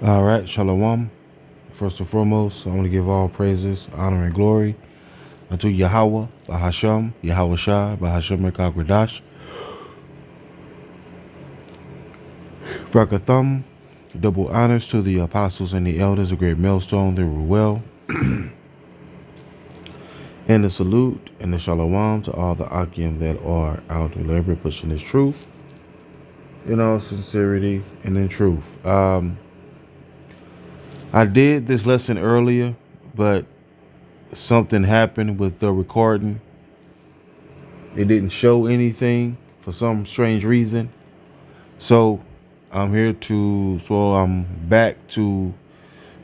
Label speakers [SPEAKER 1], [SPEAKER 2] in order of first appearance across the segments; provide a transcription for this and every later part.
[SPEAKER 1] All right, Shalom. First and foremost, I want to give all praises, honor, and glory unto Yahweh, Bahasham, Yahweh Shai, Bahasham Rekakwadash, Brakathum. Double honors to the apostles and the elders, a great millstone, the Ruel, and the salute and the Shalom to all the Akim that are out in labor pushing this truth in all sincerity and in truth. I did this lesson earlier, but something happened with the recording. It didn't show anything for some strange reason. So I'm back to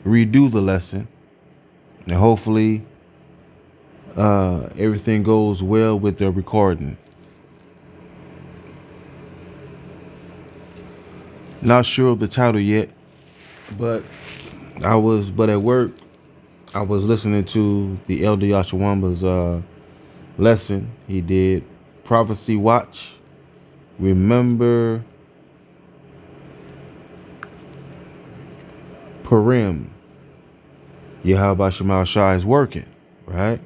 [SPEAKER 1] redo the lesson. And hopefully everything goes well with the recording. Not sure of the title yet, but at work, I was listening to the Elder Yashawamba's lesson. He did Prophecy Watch. Remember Purim. Yahweh Shemal Shai is working, right?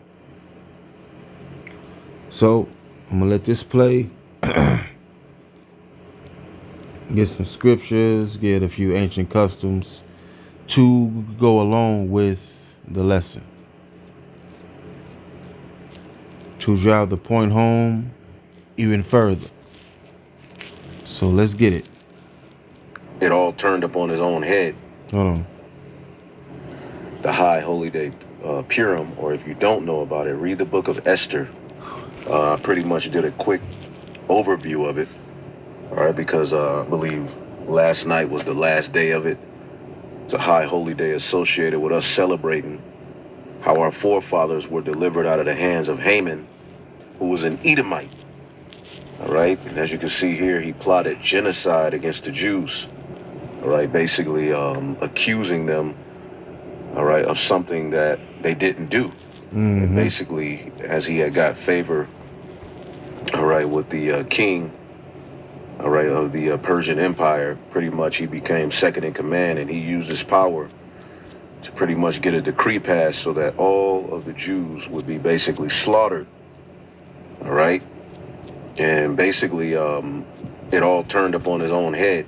[SPEAKER 1] So I'm gonna let this play, get some scriptures, get a few ancient customs to go along with the lesson, to drive the point home even further. So let's get it.
[SPEAKER 2] It all turned up on his own head.
[SPEAKER 1] Hold on.
[SPEAKER 2] The High Holy Day Purim, or if you don't know about it, read the book of Esther. I pretty much did a quick overview of it, all right, because I believe last night was the last day of it. It's a high holy day associated with us celebrating how our forefathers were delivered out of the hands of Haman, who was an Edomite, all right? And as you can see here, he plotted genocide against the Jews, all right, basically accusing them, all right, of something that they didn't do. And basically, as he had got favor, all right, with the king, all right, of the Persian Empire, pretty much he became second in command, and he used his power to pretty much get a decree passed so that all of the Jews would be basically slaughtered, all right? And basically, it all turned up on his own head,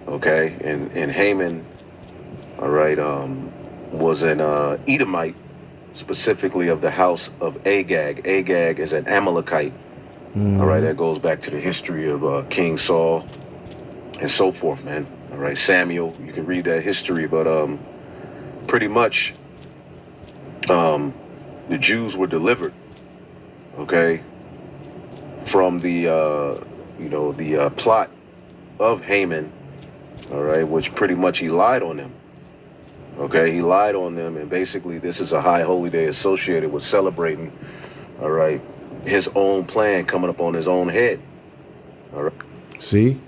[SPEAKER 2] okay? And Haman, all right, was an Edomite, specifically of the house of Agag. Agag is an Amalekite, all right? That goes back to the history of King Saul and so forth, man. All right, Samuel, you can read that history, but pretty much the Jews were delivered, okay, from the plot of Haman, all right, which pretty much he lied on them. Okay, he lied on them, and basically this is a high holy day associated with celebrating, all right, his own plan coming up on his own head. All right.
[SPEAKER 1] See?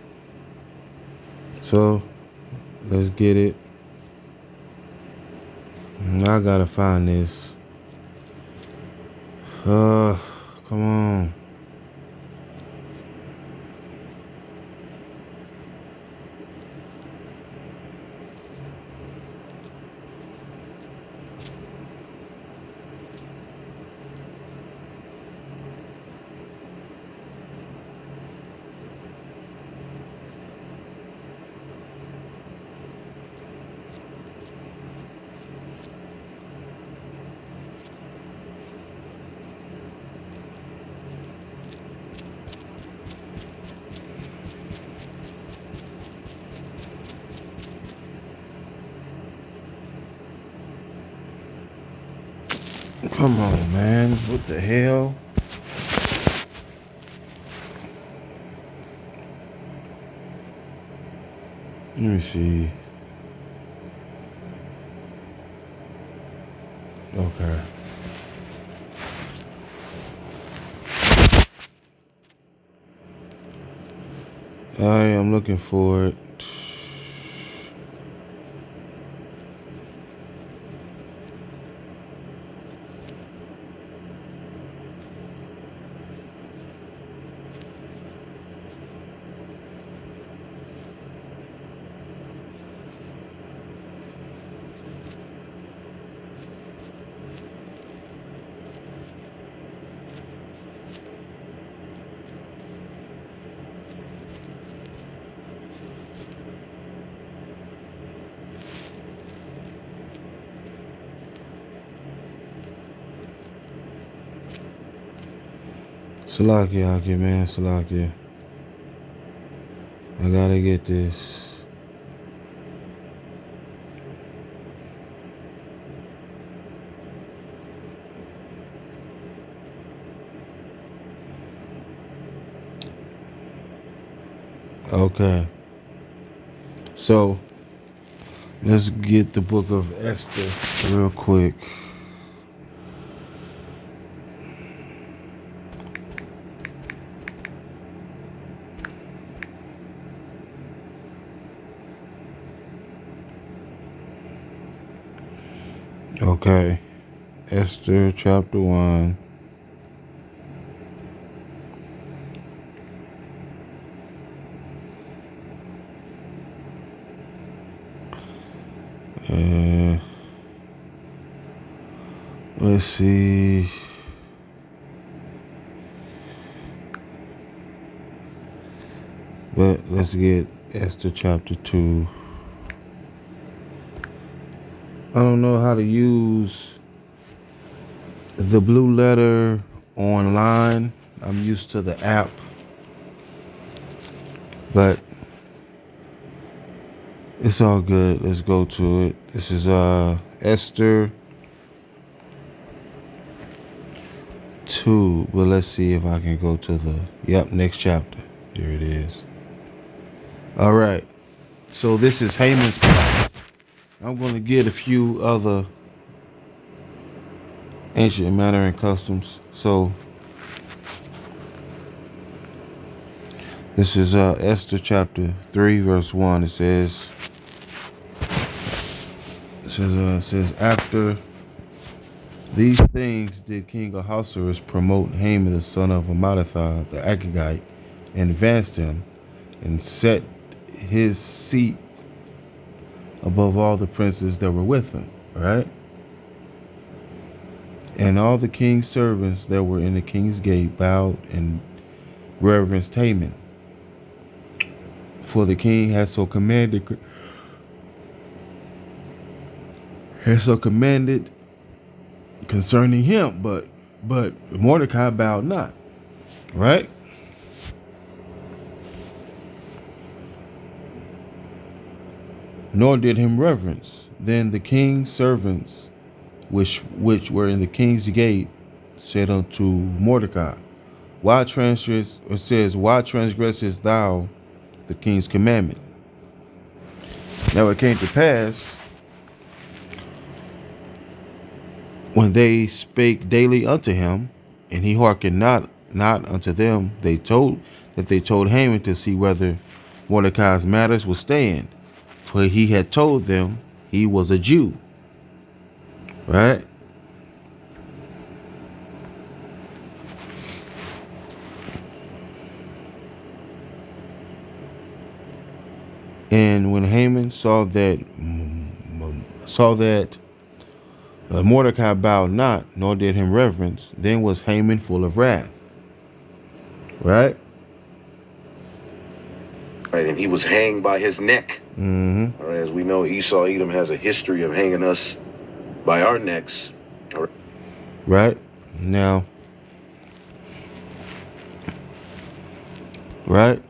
[SPEAKER 1] So let's get it. I gotta find this. Come on. Come on, man. What the hell? Let me see. Okay. I am looking for it. Salakia, Aki, man, Salakia. I gotta get this. Okay. So, let's get the book of Esther real quick. Okay. Esther chapter 1. Let's see. But let's get Esther chapter 2. I don't know how to use the blue letter online. I'm used to the app. But it's all good. Let's go to it. This is Esther 2. But let's see if I can go to the next chapter. Here it is. All right. So this is Haman's plan. I'm going to get a few other ancient manner and customs. So this is Esther chapter 3 verse 1. It says after these things did King Ahasuerus promote Haman the son of Hammedatha the Agagite, and advanced him, and set his seat above all the princes that were with him. Right? And all the king's servants that were in the king's gate bowed and reverenced Haman, for the king had so commanded concerning him, but Mordecai bowed not. Right? Nor did him reverence. Then the king's servants, which were in the king's gate, said unto Mordecai, Why transgressest thou the king's commandment? Now it came to pass, when they spake daily unto him, and he hearkened not unto them, they told Haman to see whether Mordecai's matters would stand, for he had told them he was a Jew. Right? And when Haman saw that Mordecai bowed not, nor did him reverence, then was Haman full of wrath. Right?
[SPEAKER 2] Right, and he was hanged by his neck.
[SPEAKER 1] Mm-hmm.
[SPEAKER 2] All right, as we know, Esau Edom has a history of hanging us by our necks. All
[SPEAKER 1] right? Now, right?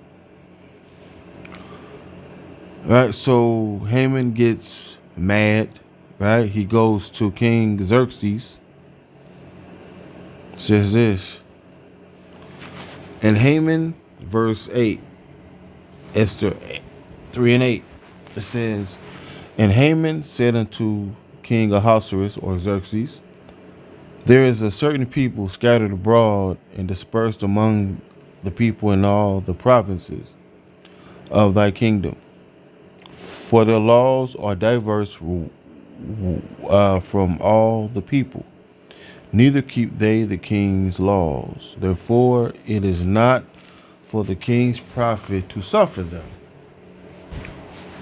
[SPEAKER 1] Right, so Haman gets mad, right? He goes to King Xerxes, says this. And Haman, verse 8, Esther 3 and 8, it says, And Haman said unto King Ahasuerus, or Xerxes, There is a certain people scattered abroad and dispersed among the people in all the provinces of thy kingdom. For their laws are diverse from all the people, neither keep they the king's laws. Therefore it is not for the king's profit to suffer them.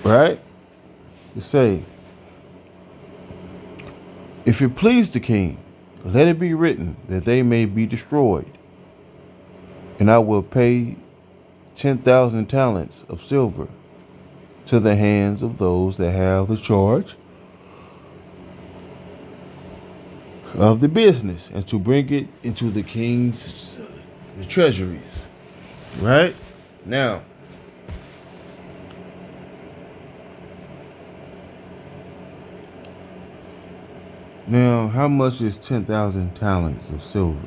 [SPEAKER 1] Right? To say, if it please the king, let it be written that they may be destroyed, and I will pay 10,000 talents of silver to the hands of those that have the charge of the business, and to bring it into the king's the treasuries, right? Now, how much is 10,000 talents of silver?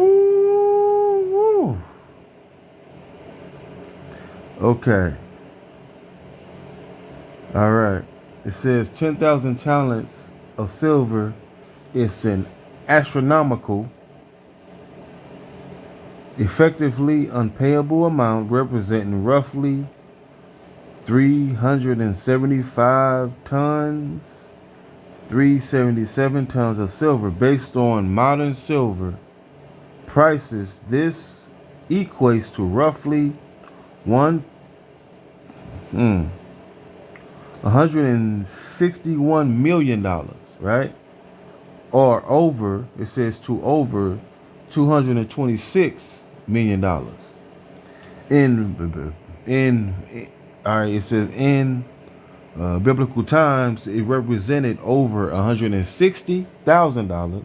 [SPEAKER 1] Ooh. Okay. All right. It says 10,000 talents of silver is an astronomical, effectively unpayable amount representing roughly 375 tons, 377 tons of silver. Based on modern silver prices, this equates to roughly one $161 million, right? Or over, it says to over $226 million. In all right, it says in biblical times, it represented over $160,000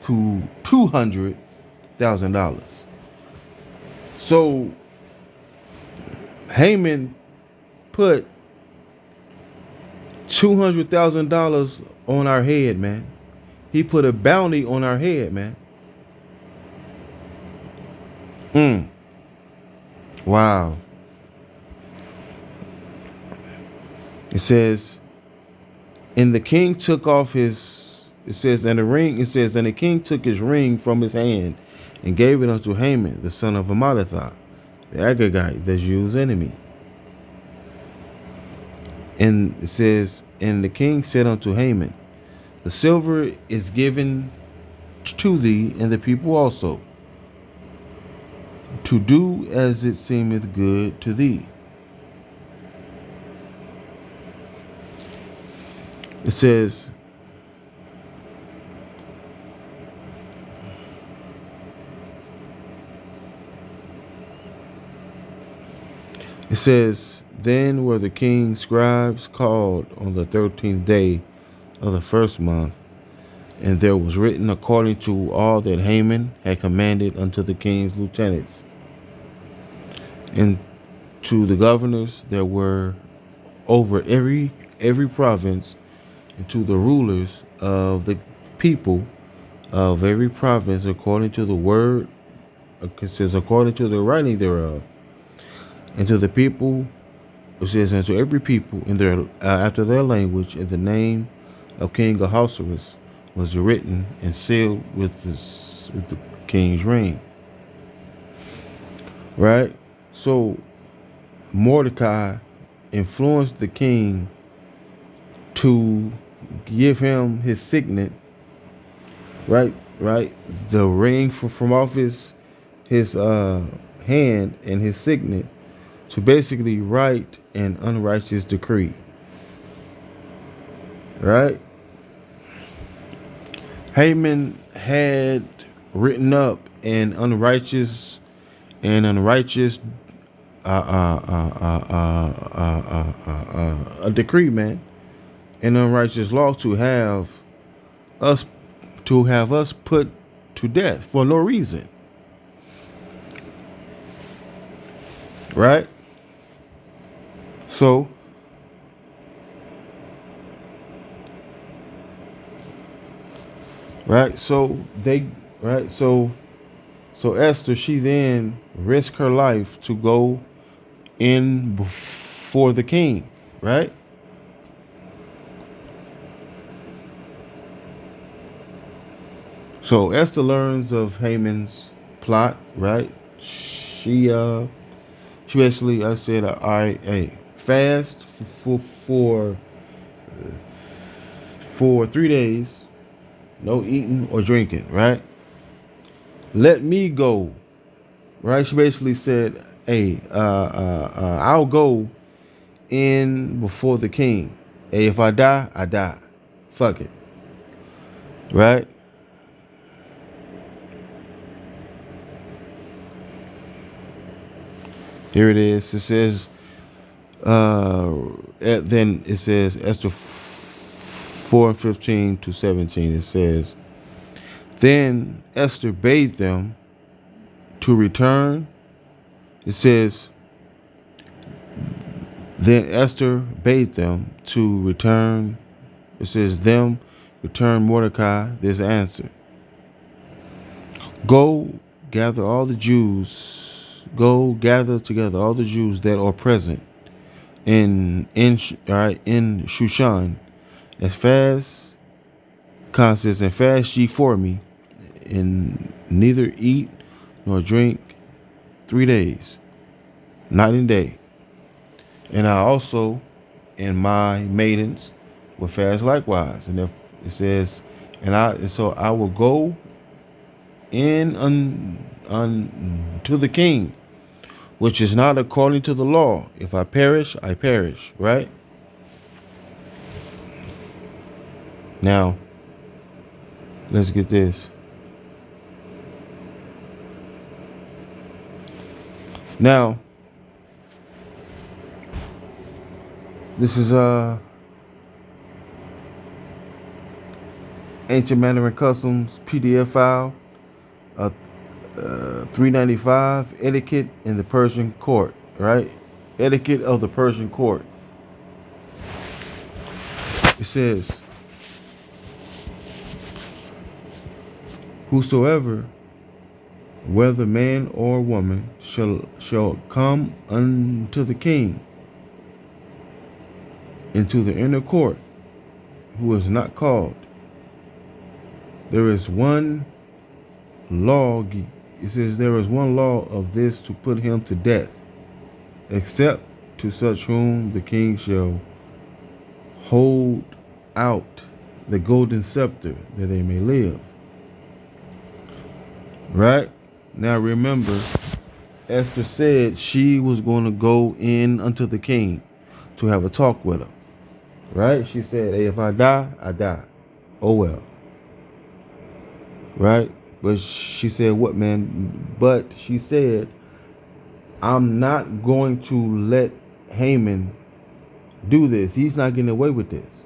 [SPEAKER 1] to $200,000. So Haman put $200,000 on our head, man. He put a bounty on our head, man. Wow. It says, and the king took off his, it says, and the ring, it says, and the king took his ring from his hand and gave it unto Haman, the son of Hammedatha, the Agagite, the Jews' enemy. And it says, and the king said unto Haman, the silver is given to thee and the people also, to do as it seemeth good to thee. It says, then were the king's scribes called on the 13th day of the first month, and there was written according to all that Haman had commanded unto the king's lieutenants, and to the governors that were over every province, and to the rulers of the people of every province, according to the word, it says, according to the writing thereof, and to the people, it says, and to every people in their after their language, in the name of King Ahasuerus was written and sealed with the king's ring. Right? So Mordecai influenced the king to give him his signet, right? The ring from off his hand and his signet, to basically write an unrighteous decree. Right? Haman had written up an unrighteous a decree, man, an unrighteous law to have us put to death for no reason. Right? So so Esther, she then risked her life to go in before the king, right? So Esther learns of Haman's plot, right? She basically, I said, all right, hey, fast for 3 days, no eating or drinking, right? Let me go, right? She basically said, Hey, I'll go in before the king. Hey, if I die, I die. Fuck it. Right? Here it is. It says, then it says, Esther 4:15-17. It says, then Esther bade them to return. It says, then Esther bade them to return. It says, them return Mordecai this answer. Go gather all the Jews. Go gather together all the Jews that are present in Shushan, as fast concerts and fast ye for me, and neither eat nor drink 3 days, night and day. And I also and my maidens will fast likewise. And if it says, so I will go in unto the king, which is not according to the law. If I perish, I perish. Right? Now, let's get this. Now, this is Ancient Mandarin Customs PDF file, 395, Etiquette in the Persian Court, right? Etiquette of the Persian Court. It says, whosoever, whether man or woman, shall come unto the king into the inner court, who is not called, there is one law. It says there is one law of this, to put him to death, except to such whom the king shall hold out the golden scepter, that they may live. Right? Now remember, Esther said she was going to go in unto the king to have a talk with him. Right? She said, hey, if I die, I die. Oh well. Right? But she said, what, man? But she said, I'm not going to let Haman do this. He's not getting away with this.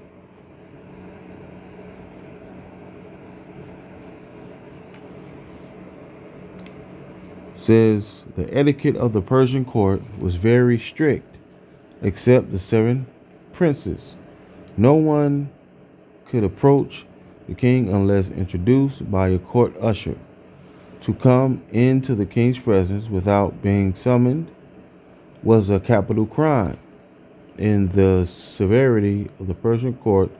[SPEAKER 1] Says the etiquette of the Persian court was very strict, except the 7 princes. No one could approach the king unless introduced by a court usher. To come into the king's presence without being summoned was a capital crime. In the severity of the Persian court,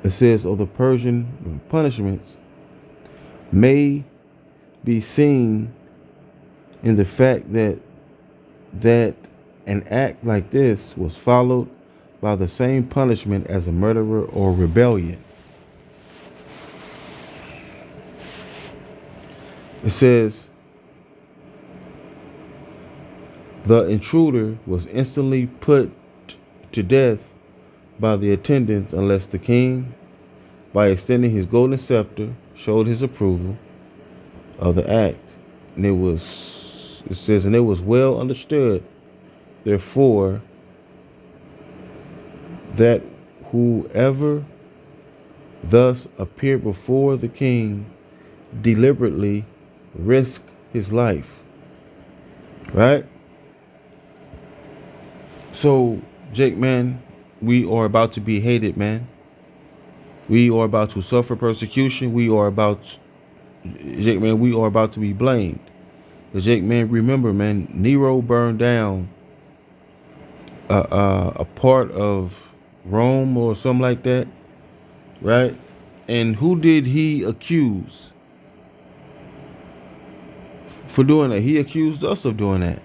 [SPEAKER 1] it says of the Persian punishments may be seen in the fact that an act like this was followed by the same punishment as a murder or rebellion. It says the intruder was instantly put to death by the attendants unless the king, by extending his golden scepter, showed his approval of the act. And it says, and it was well understood, therefore, that whoever thus appeared before the king deliberately risked his life. Right? So, Jake, man, we are about to be hated, man. We are about to suffer persecution. Jake, man, we are about to be blamed. But Jake, man, remember, man, Nero burned down a part of Rome or something like that, right? And who did he accuse for doing that? He accused us of doing that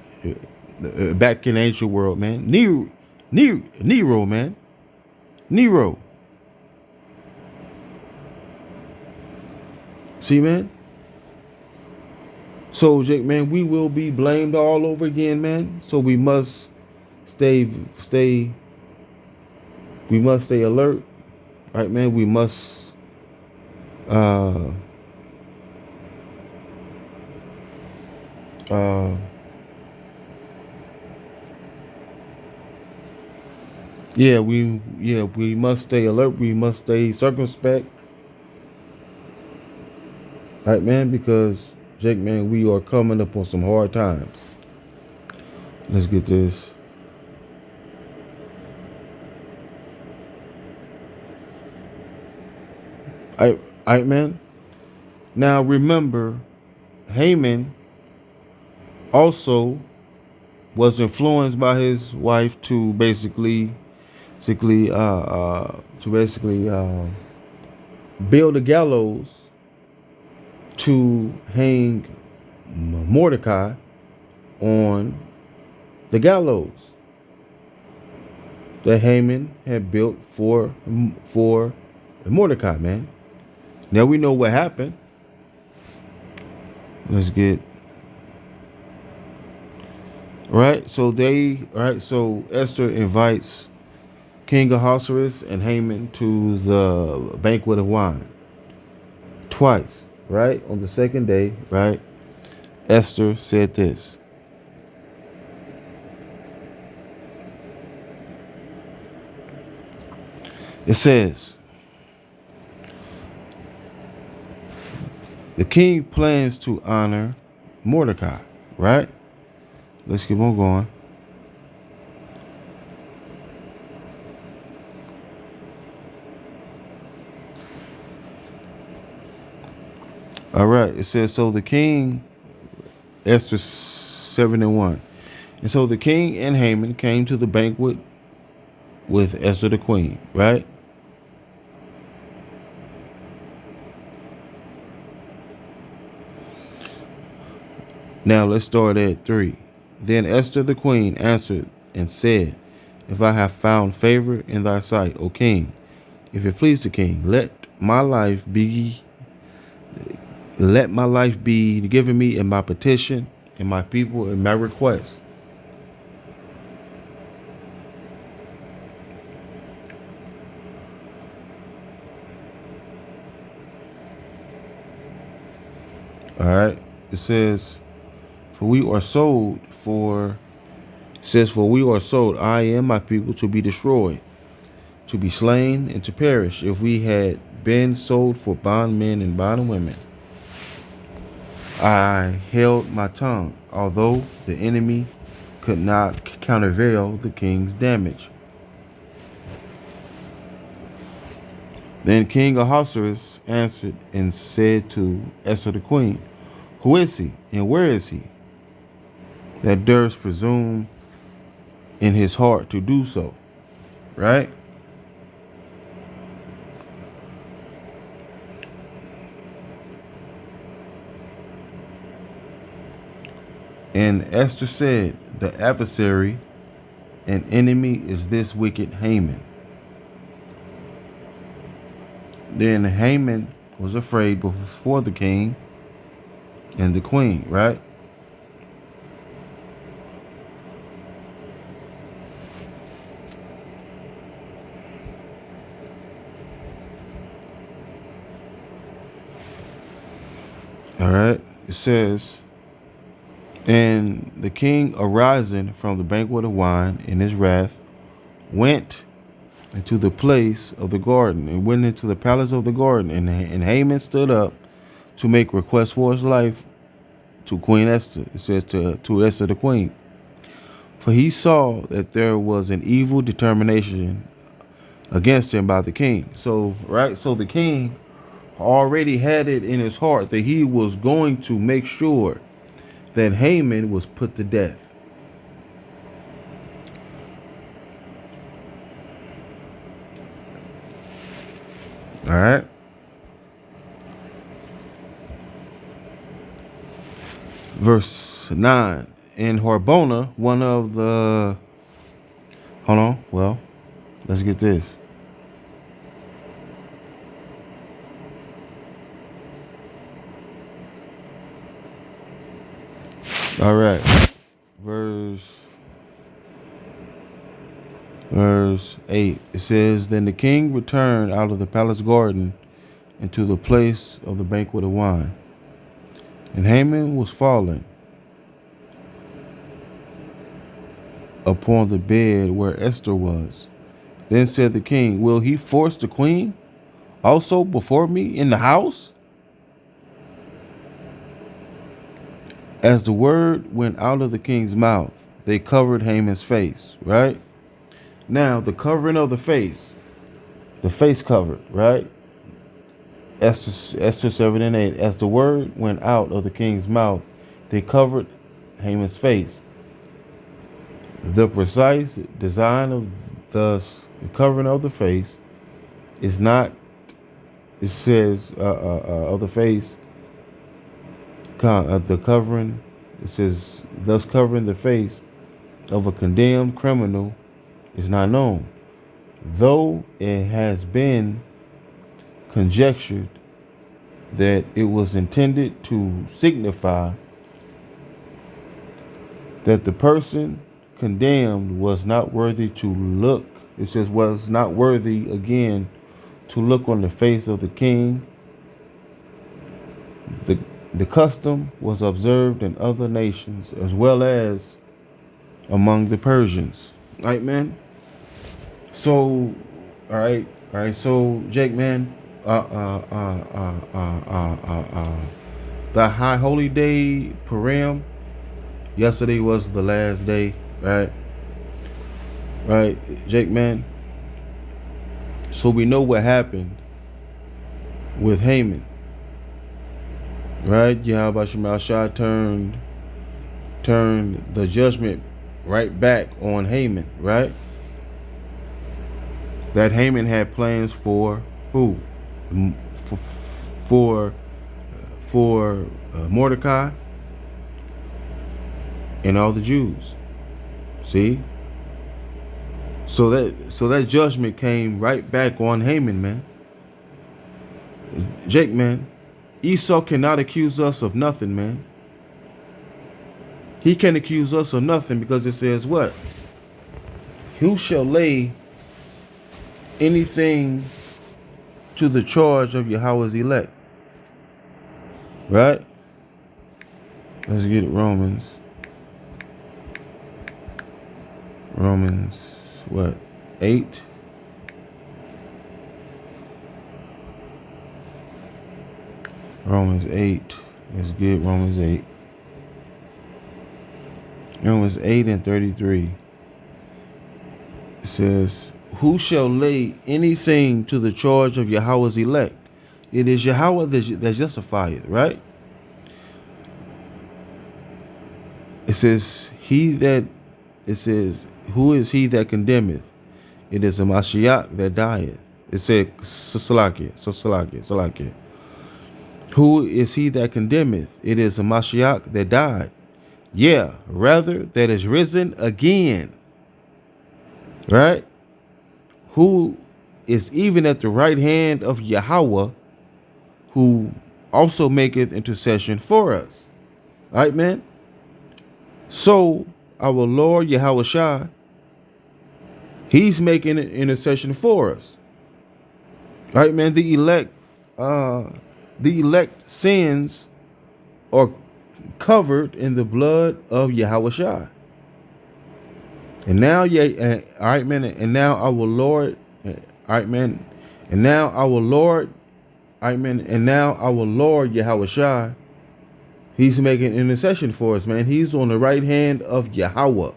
[SPEAKER 1] back in the ancient world, man. Nero, man. Nero. See, man? So, Jake, man, we will be blamed all over again, man. So we must stay, stay, we must stay alert, right, man? We must, uh, uh, we must stay alert. We must stay circumspect, right, man? Because, Jake, man, we are coming up on some hard times. Let's get this. All right, man. Now remember, Haman also was influenced by his wife to basically build a gallows to hang Mordecai on the gallows that Haman had built for Mordecai, man. Now we know what happened. Let's get right. So Esther invites King Ahasuerus and Haman to the banquet of wine twice, right? On the second day, right? Esther said this. It says, the king plans to honor Mordecai, right? Let's keep on going. All right. It says, so the king, Esther 7:1. And so the king and Haman came to the banquet with Esther the queen, right? Now let's start at 3. Then Esther the queen answered and said, if I have found favor in thy sight, O king, if it please the king, let my life be given me in my petition, and my people in my request. All right. It says, for we are sold, I and my people to be destroyed, to be slain, and to perish, if we had been sold for bondmen and bondwomen. I held my tongue, although the enemy could not countervail the king's damage. Then King Ahasuerus answered and said to Esther the queen, who is he, and where is he, that durst presume in his heart to do so? Right? And Esther said, the adversary and enemy is this wicked Haman. Then Haman was afraid before the king and the queen, right? All right. It says, and the king arising from the banquet of wine in his wrath went into the place of the garden and went into the palace of the garden. And Haman stood up to make request for his life to Queen Esther. It says to Esther the queen. For he saw that there was an evil determination against him by the king. So, right? So the king already had it in his heart that he was going to make sure that Haman was put to death. All right. Verse 9. In Harbona, one of the... Hold on. Well, let's get this. All right. Verse 8. It says, Then the king returned out of the palace garden into the place of the banquet of wine. And Haman was fallen upon the bed where Esther was. Then said the king, Will he force the queen also before me in the house? As the word went out of the king's mouth, they covered Haman's face, right? Now, the covering of the face covered, right? Esther 7 and 8. As the word went out of the king's mouth, they covered Haman's face. The precise design of the covering of the face is not, it says, of the face, the covering, it says, thus covering the face of a condemned criminal is not known, though it has been conjectured that it was intended to signify that the person condemned was not worthy to look. It says was not worthy again to look on the face of the king. The custom was observed in other nations as well as among the Persians. Right, man. So, all right. So, Jake, man, the high holy day Purim. Yesterday was the last day, right? Right, Jake, man. So we know what happened with Haman, right? Yahweh Shemashah turned the judgment right back on Haman, right? That Haman had plans for who? For Mordecai and all the Jews. See? So that judgment came right back on Haman, man. Jake, man, Esau cannot accuse us of nothing, man. He can accuse us of nothing because it says what? Who shall lay anything to the charge of Yahweh's elect? Right? Let's get it. Romans what? 8. Romans 8. Let's get Romans 8. Romans 8 and 33. It says, Who shall lay anything to the charge of Yahweh's elect? It is Yahweh that justifieth, right? It says, Who is he that condemneth? It is a Mashiach that dieth. It said, Salakia. Who is he that condemneth? It is a Mashiach that died. Yeah, rather that is risen again. Right? Who is even at the right hand of Yahweh, who also maketh intercession for us. Right, man? So our Lord Yahweh Shai, he's making an intercession for us. Right, man? The elect sins are covered in the blood of Yahweh Shai. And now, all right, man. And now our Lord, all right, man. And now our Lord, all right, man. And now our Lord Yahweh Shai, he's making intercession for us, man. He's on the right hand of Yahweh,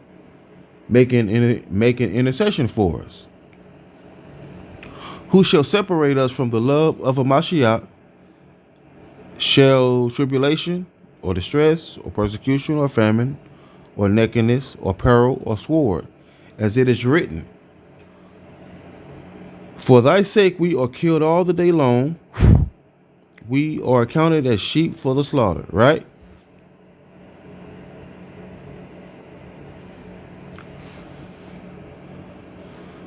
[SPEAKER 1] making intercession for us. Who shall separate us from the love of a Mashiach? Shall tribulation, or distress, or persecution, or famine, or nakedness, or peril, or sword, as it is written, For thy sake we are killed all the day long. We are accounted as sheep for the slaughter, right?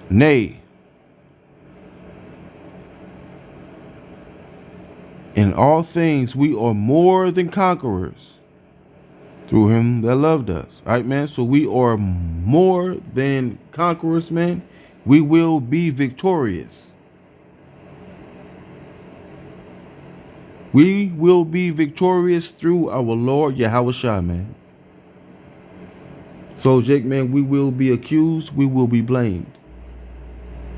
[SPEAKER 1] Nay, in all things we are more than conquerors through him that loved us. All right, man. So we are more than conquerors, man. We will be victorious. We will be victorious through our Lord Yahweh Shai, man. So, Jake, man, we will be accused. We will be blamed.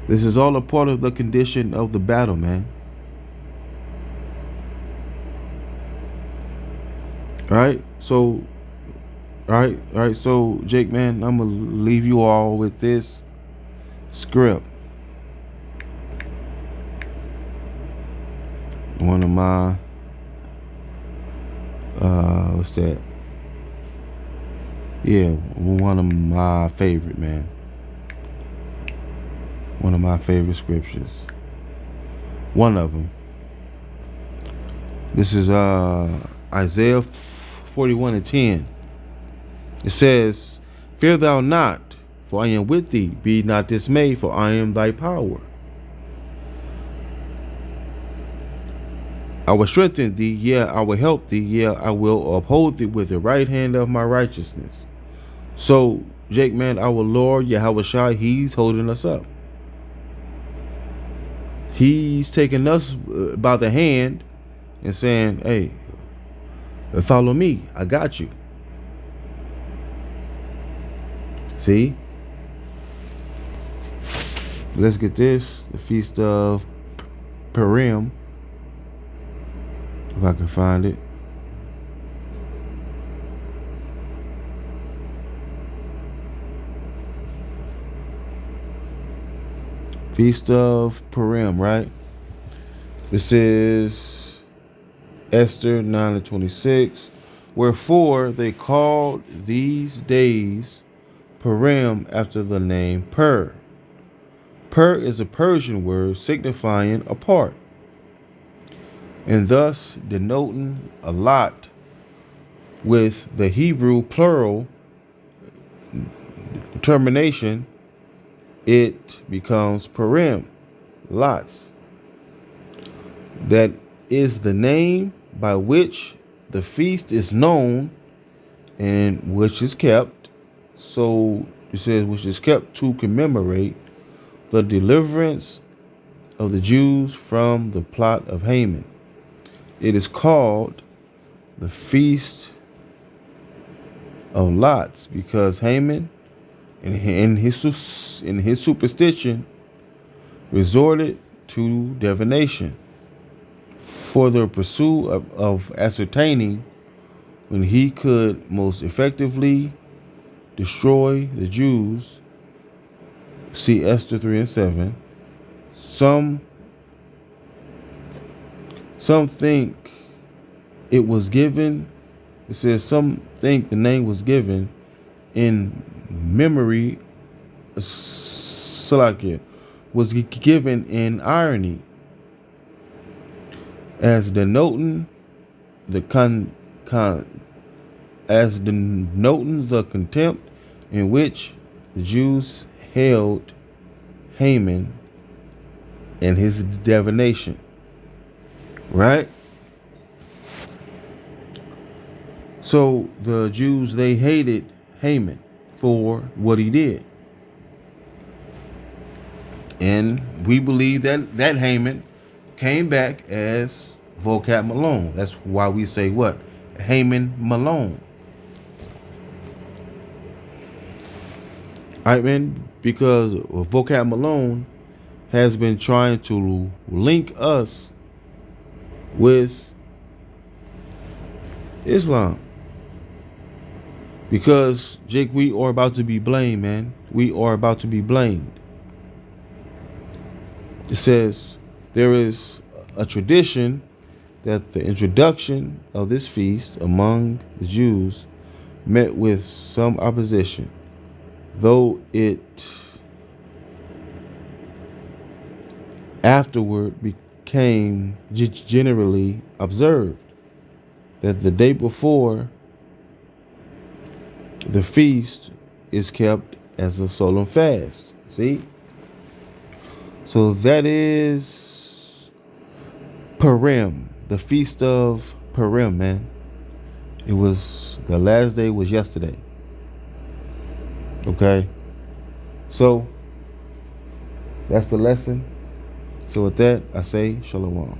[SPEAKER 1] This is all a part of the condition of the battle, man. All right. So, all right. So, Jake, man, I'm gonna leave you all with this script. One of my what's that? Yeah, one of my favorite, man. One of my favorite scriptures. One of them. This is Isaiah 41:10. It says, "Fear thou not, for I am with thee. Be not dismayed, for I am thy power. I will strengthen thee, yeah, I will help thee, yeah, I will uphold thee with the right hand of my righteousness." So, Jake, man, our Lord Yahweh Shai, he's holding us up. He's taking us by the hand and saying, "Hey, follow me. I got you." See? Let's get this. The Feast of Purim. If I can find it. Feast of Purim, right? This is Esther 9:26. "Wherefore they called these days Purim after the name Pur. Pur is a Persian word signifying apart, and thus denoting a lot with the Hebrew plural determination. It becomes Purim, lots. That is the name by which the feast is known and which is kept." So it says, which is kept to commemorate the deliverance of the Jews from the plot of Haman. It is called the Feast of Lots because Haman, in his superstition, resorted to divination for the pursuit of ascertaining when he could most effectively destroy the Jews. See Esther 3:7. Some think it was given. It says some think the name was given in memory. Salakia was given in irony, as denoting the contempt in which the Jews held Haman and his divination. Right? So the Jews, they hated Haman for what he did. And we believe that Haman came back as Vocab Malone. That's why we say what? Haman Malone. All right, man, because Vocab Malone has been trying to link us with Islam. Because, Jake, we are about to be blamed, man. We are about to be blamed. It says there is a tradition that the introduction of this feast among the Jews met with some opposition, though it afterward became generally observed that the day before the feast is kept as a solemn fast. See? So that is Purim, the Feast of Purim, man. It was the last day was yesterday. Okay? So that's the lesson. So with that, I say shalom.